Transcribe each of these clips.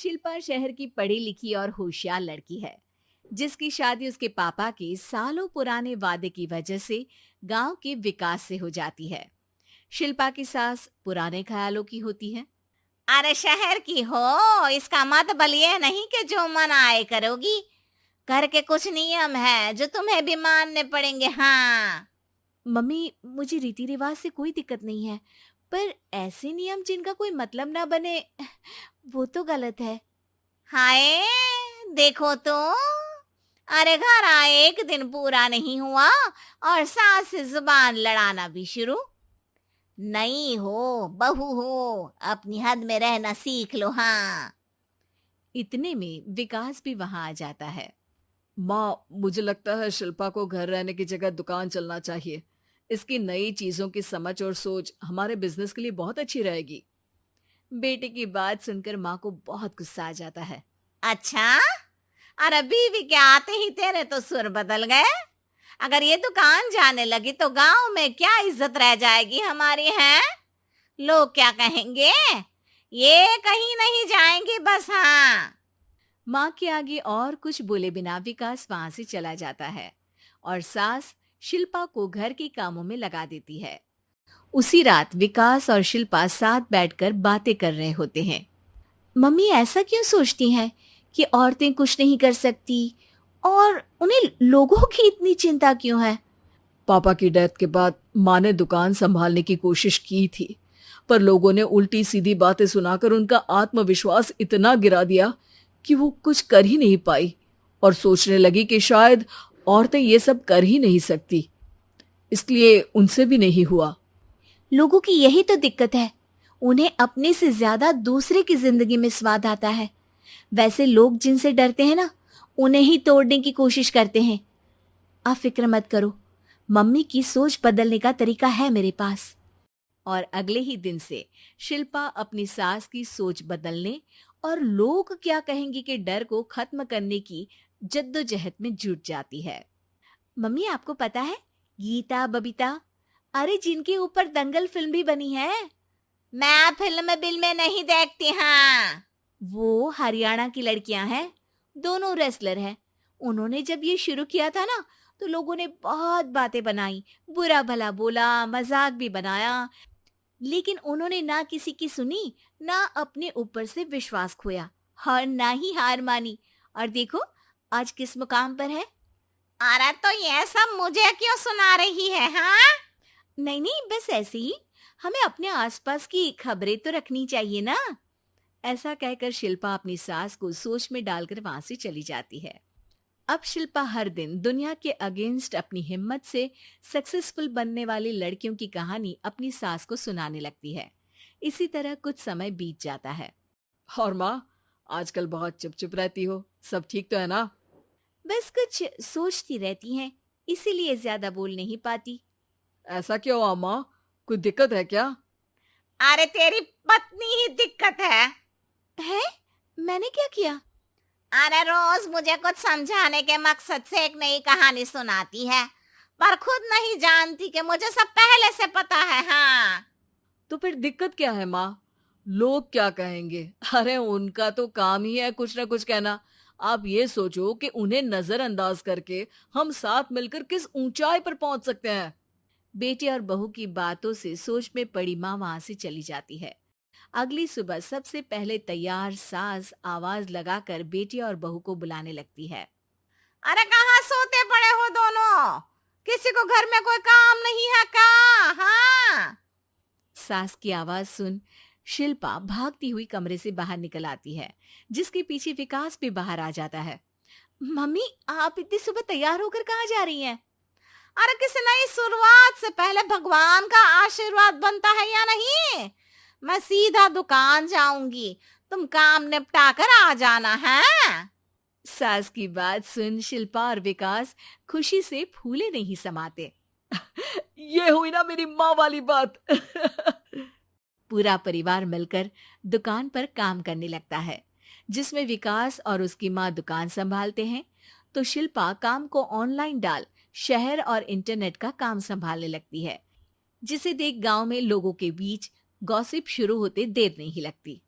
शिल्पा शहर की पढ़ी लिखी और होशियार लड़की है, जिसकी शादी उसके पापा के सालों पुराने वादे की वजह से गांव के विकास से हो जाती है। शिल्पा की सास पुराने ख्यालों की होती है। अरे शहर की हो, इसका मतलब ये नहीं कि जो मन आए करोगी। घर के कुछ नियम है जो तुम्हें भी मानने पड़ेंगे। हाँ। मम्मी, मुझे रीति रिवाज से कोई दिक्कत नहीं है, पर ऐसे नियम जिनका कोई मतलब ना बने, वो तो गलत है। हाय, देखो तो। अरे घर आए एक दिन पूरा नहीं हुआ और सास से जुबान लड़ाना भी शुरू। नहीं हो, बहू हो, अपनी हद में रहना सीख लो। हाँ। इतने में विकास भी वहां आ जाता है। माँ, मुझे लगता है शिल्पा को घर रहने की जगह दुकान चलना चाहिए। इसकी नई चीजों की समझ और सोच हमारे बिजनेस के लिए बहुत अच्छी रहेगी। बेटे की बात सुनकर माँ को बहुत गुस्सा आ जाता है। अच्छा, अरे बीवी के आते ही तेरे तो सुर बदल गए। अगर ये दुकान जाने लगी तो गांव में क्या इज्जत रह जाएगी हमारी है? लोग क्या कहेंगे? ये कहीं नहीं जाएंगी बस। हाँ। माँ के आगे और कुछ बोले बिना विकास वहां से चला जाता है और सास शिल्पा को घर के कामों में लगा देती है। उसी रात विकास और शिल्पा साथ बैठकर बातें कर रहे होते हैं। मम्मी ऐसा क्यों सोचती हैं कि औरतें कुछ नहीं कर सकती, और उन्हें लोगों की इतनी चिंता क्यों है? पापा की डेथ के बाद माँ ने दुकान संभालने की कोशिश की थी, पर लोगों ने उल्टी सीधी बातें सुनाकर उनका आत्मविश्वास इतना गिरा दिया कि वो कुछ कर ही नहीं पाई और सोचने लगी कि शायद औरतें ये सब कर ही नहीं सकती। इसलिए उनसे भी नहीं हुआ। लोगों की यही तो दिक्कत है, उन्हें अपने से ज्यादा दूसरे की जिंदगी में स्वाद आता है। वैसे लोग जिनसे डरते हैं ना, उन्हें ही तोड़ने की कोशिश करते हैं। आप फिक्र मत करो, मम्मी की सोच बदलने का तरीका है मेरे पास। और अगले ही दिन से शिल्पा अपनी सास की सोच बदलने और लोग क्या कहेंगे के डर को खत्म करने की जद्दोजहद में जुट जाती है। मम्मी, आपको पता है, गीता बबीता, अरे जिनके ऊपर दंगल फिल्म भी बनी है, मैं फिल्म बिल में नहीं देखती। हाँ। वो हरियाणा की लड़कियां हैं। दोनों रेसलर हैं। उन्होंने जब ये शुरू किया था ना, तो लोगों ने बहुत बातें बनाई, बुरा भला बोला, मजाक भी बनाया, लेकिन उन्होंने ना किसी की सुनी, ना अपने ऊपर से विश्वास खोया और ना ही हार मानी। और देखो आज किस मुकाम पर है। अरे तो ये सब मुझे क्यों सुना रही है? हाँ। नहीं नहीं, बस ऐसे ही, हमें अपने आसपास की खबरें तो रखनी चाहिए ना। ऐसा कहकर शिल्पा अपनी सास को सोच में डालकर वहां से चली जाती है। अब शिल्पा हर दिन दुनिया के अगेंस्ट अपनी हिम्मत से सक्सेसफुल बनने वाली लड़कियों की कहानी अपनी सास को सुनाने लगती है। इसी तरह कुछ समय बीत जाता है। और माँ, आजकल बहुत चुप चुप रहती हो, सब ठीक तो है ना? बस कुछ सोचती रहती हैं, इसीलिए ज्यादा बोल नहीं पाती। ऐसा क्यों हुआ माँ? कोई दिक्कत है क्या? अरे तेरी पत्नी ही दिक्कत है। है? मैंने क्या किया? अरे रोज मुझे कुछ समझाने के मकसद से एक नई कहानी सुनाती है, पर खुद नहीं जानती कि मुझे सब पहले से पता है। हाँ। तो फिर दिक्कत क्या है माँ? लोग क्या कहेंगे? अरे उनका तो काम ही है कुछ ना कुछ कहना। आप ये सोचो कि उन्हें नजरअंदाज करके हम साथ मिलकर किस ऊंचाई पर पहुंच सकते हैं। बेटे और बहू की बातों से सोच में पड़ी माँ वहां से चली जाती है। अगली सुबह सबसे पहले तैयार सास आवाज लगाकर बेटे और बहू को बुलाने लगती है। अरे कहाँ सोते पड़े हो दोनों? किसी को घर में कोई काम नहीं है क्या? हाँ। सास की आवाज सुन शिल्पा भागती हुई कमरे से बाहर निकल आती है, जिसके पीछे विकास भी बाहर आ जाता है। मम्मी, आप इतनी सुबह तैयार होकर कहाँ जा रही हैं? अरे किसी नई शुरुआत से पहले भगवान का आशीर्वाद बनता है या नहीं? मैं सीधा दुकान जाऊंगी, तुम काम निपटा कर आ जाना है। सास की बात सुन शिल्पा और विकास खुशी से फूले नहीं समाते। ये हुई ना मेरी माँ वाली बात। पूरा परिवार मिलकर दुकान पर काम करने लगता है, जिसमें विकास और उसकी माँ दुकान संभालते हैं, तो शिल्पा काम को ऑनलाइन डाल शहर और इंटरनेट का काम संभालने लगती है, जिसे देख गांव में लोगों के बीच गॉसिप शुरू होते देर नहीं लगती।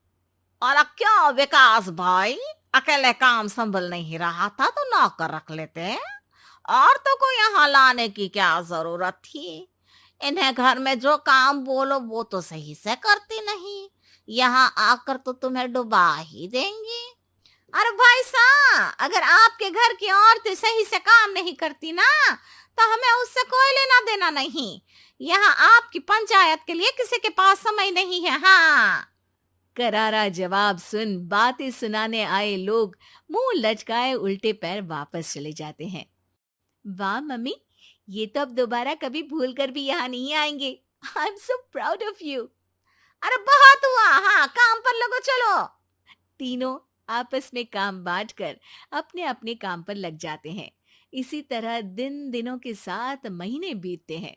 और क्या विकास भाई, अकेले काम संभल नहीं रहा था तो नौकर रख लेते, और तो को यहाँ लाने की क्या जरूरत थी। इन्हें घर में जो काम बोलो वो तो सही से करती नहीं, यहाँ आकर तो तुम्हें डुबा ही देंगी। अरे भाई साहब, अगर आपके घर की औरतें सही से काम नहीं करती ना, तो हमें उससे कोई लेना देना नहीं। यहाँ आपकी पंचायत के लिए किसी के पास समय नहीं है। हाँ, करारा जवाब सुन बातें सुनाने आए लोग मुंह लटकाए उल्टे पैर वापस चले जाते हैं। वाह मम्मी, ये तो अब दोबारा कभी भूल कर भी यहाँ नहीं आएंगे। I am so proud of you. अरे बहुत हुआ, हाँ काम पर लगो चलो। तीनों आपस में काम बांटकर अपने अपने काम पर लग जाते हैं। इसी तरह दिनों के साथ महीने बीतते हैं,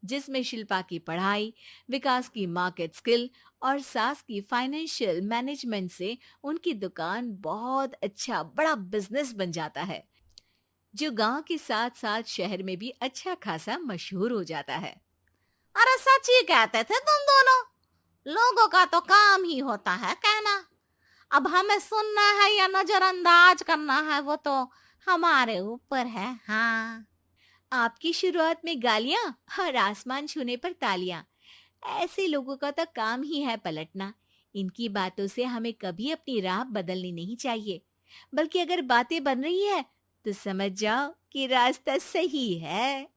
जिसमें शिल्पा की पढ़ाई, विकास की मार्केट स्किल और सास की फाइनेंशियल मैनेजमेंट से उनकी दुकान बहुत अच्छा बड़ा बिजनेस बन जाता है, जो गांव के साथ साथ शहर में भी अच्छा खासा मशहूर हो जाता है। अरे सच ही कहते थे तुम दोनों, लोगों का तो काम ही होता है कहना। अब हमें सुनना है या नजरअंदाज करना है वो तो हमारे ऊपर है। हाँ, आपकी शुरुआत में गालियां और आसमान छूने पर तालियां, ऐसे लोगों का तो काम ही है पलटना। इनकी बातों से हमें कभी अपनी राह बदलनी नहीं चाहिए, बल्कि अगर बातें बन रही है तो समझ जाओ कि रास्ता सही है।